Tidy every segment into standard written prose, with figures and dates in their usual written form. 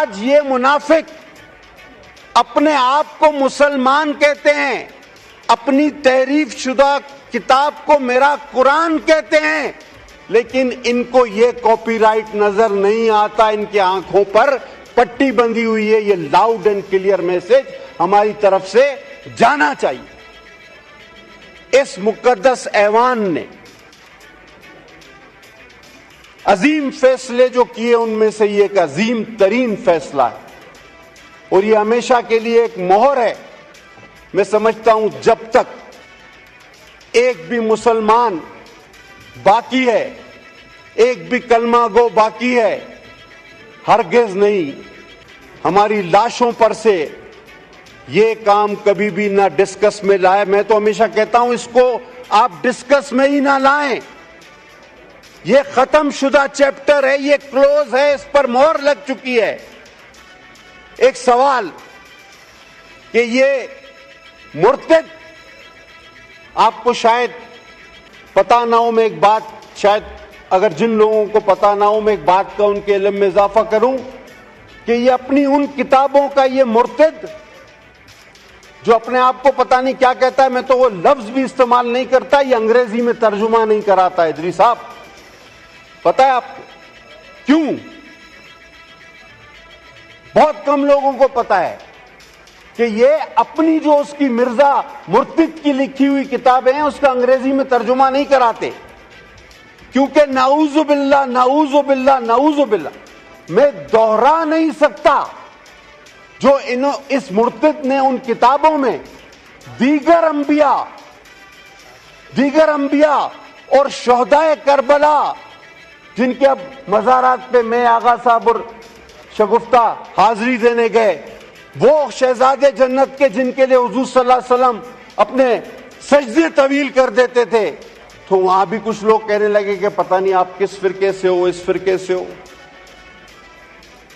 آج یہ منافق اپنے آپ کو مسلمان کہتے ہیں, اپنی تحریف شدہ کتاب کو میرا قرآن کہتے ہیں, لیکن ان کو یہ کاپی رائٹ نظر نہیں آتا, ان کی آنکھوں پر پٹی بندھی ہوئی ہے. یہ لاؤڈ اینڈ کلیئر میسج ہماری طرف سے جانا چاہیے. اس مقدس ایوان نے عظیم فیصلے جو کیے, ان میں سے یہ ایک عظیم ترین فیصلہ ہے, اور یہ ہمیشہ کے لیے ایک مہر ہے. میں سمجھتا ہوں جب تک ایک بھی مسلمان باقی ہے, ایک بھی کلمہ گو باقی ہے, ہرگز نہیں ہماری لاشوں پر سے یہ کام کبھی بھی نہ ڈسکس میں لائے. میں تو ہمیشہ کہتا ہوں اس کو آپ ڈسکس میں ہی نہ لائیں. یہ ختم شدہ چیپٹر ہے, یہ کلوز ہے, اس پر مہر لگ چکی ہے. ایک سوال کہ یہ مرتد, آپ کو شاید پتا نہ ہو, میں ایک بات شاید اگر جن لوگوں کو پتا نہ ہو, میں ایک بات کا ان کے علم میں اضافہ کروں کہ یہ اپنی ان کتابوں کا یہ مرتد جو اپنے آپ کو پتا نہیں کیا کہتا ہے, میں تو وہ لفظ بھی استعمال نہیں کرتا, یہ انگریزی میں ترجمہ نہیں کراتا ہے. ادری صاحب پتا ہے آپ کو کیوں؟ بہت کم لوگوں کو پتا ہے کہ یہ اپنی جو اس کی مرزا مرتد کی لکھی ہوئی کتابیں ہیں اس کا انگریزی میں ترجمہ نہیں کراتے, کیونکہ نعوذ باللہ نعوذ باللہ نعوذ باللہ میں دوہرا نہیں سکتا جو اس مرتد نے ان کتابوں میں دیگر انبیاء اور شہدائے کربلا, جن کے اب مزارات پہ میں آغا صاحب اور شگفتہ حاضری دینے گئے, وہ شہزادے جنت کے جن کے لیے حضور صلی اللہ علیہ وسلم اپنے سجدے طویل کر دیتے تھے, تو وہاں بھی کچھ لوگ کہنے لگے کہ پتہ نہیں آپ کس فرقے سے ہو, اس فرقے سے ہو.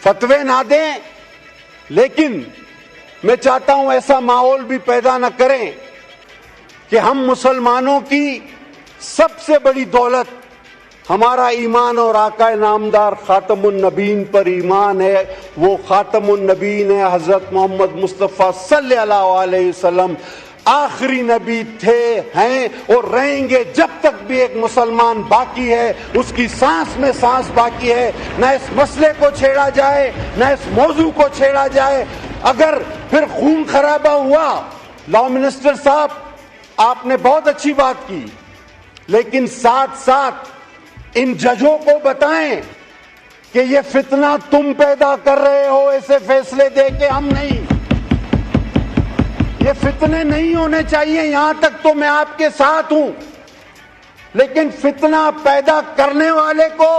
فتوے نہ دیں, لیکن میں چاہتا ہوں ایسا ماحول بھی پیدا نہ کریں کہ ہم مسلمانوں کی سب سے بڑی دولت ہمارا ایمان اور آقا نامدار خاتم النبیین پر ایمان ہے. وہ خاتم النبیین ہے حضرت محمد مصطفیٰ صلی اللہ علیہ وسلم, آخری نبی تھے, ہیں اور رہیں گے جب تک بھی ایک مسلمان باقی ہے, اس کی سانس میں سانس باقی ہے. نہ اس مسئلے کو چھیڑا جائے, نہ اس موضوع کو چھیڑا جائے. اگر پھر خون خرابہ ہوا, لاء منسٹر صاحب آپ نے بہت اچھی بات کی, لیکن ساتھ ساتھ ان ججوں کو بتائیں کہ یہ فتنہ تم پیدا کر رہے ہو, ایسے فیصلے دے کے ہم نہیں. یہ فتنے نہیں ہونے چاہیے, یہاں تک تو میں آپ کے ساتھ ہوں, لیکن فتنہ پیدا کرنے والے کو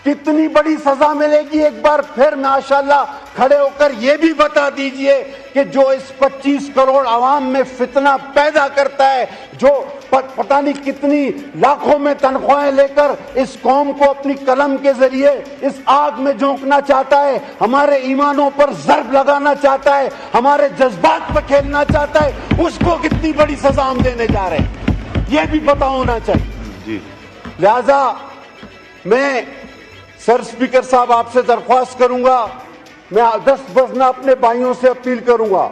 کتنی بڑی سزا ملے گی, ایک بار پھر ماشاءاللہ کھڑے ہو کر یہ بھی بتا دیجئے کہ جو اس 25 کروڑ عوام میں فتنہ پیدا کرتا ہے, جو پتہ نہیں کتنی لاکھوں میں تنخواہیں لے کر اس قوم کو اپنی قلم کے ذریعے اس آگ میں جھونکنا چاہتا ہے, ہمارے ایمانوں پر ضرب لگانا چاہتا ہے, ہمارے جذبات پر کھیلنا چاہتا ہے, اس کو کتنی بڑی سزا ہم دینے جا رہے ہیں, یہ بھی پتہ ہونا چاہیے. لہذا میں سر اسپیکر صاحب آپ سے درخواست کروں گا, میں 10 بزنہ اپنے بھائیوں سے اپیل کروں گا,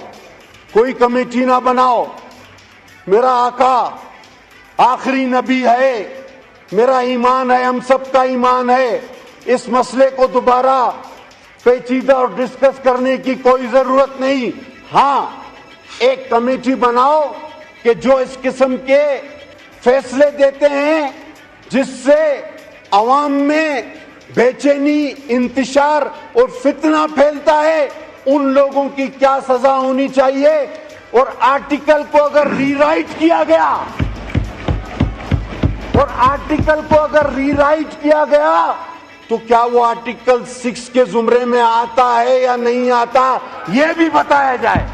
کوئی کمیٹی نہ بناؤ. میرا آقا آخری نبی ہے, میرا ایمان ہے, ہم سب کا ایمان ہے. اس مسئلے کو دوبارہ پیچیدہ اور ڈسکس کرنے کی کوئی ضرورت نہیں. ہاں, ایک کمیٹی بناؤ کہ جو اس قسم کے فیصلے دیتے ہیں جس سے عوام میں بے چینی, انتشار اور فتنہ پھیلتا ہے, ان لوگوں کی کیا سزا ہونی چاہیے. اور آرٹیکل کو اگر ری رائٹ کیا گیا, اور آرٹیکل کو اگر ری رائٹ کیا گیا تو کیا وہ آرٹیکل 6 کے زمرے میں آتا ہے یا نہیں آتا, یہ بھی بتایا جائے.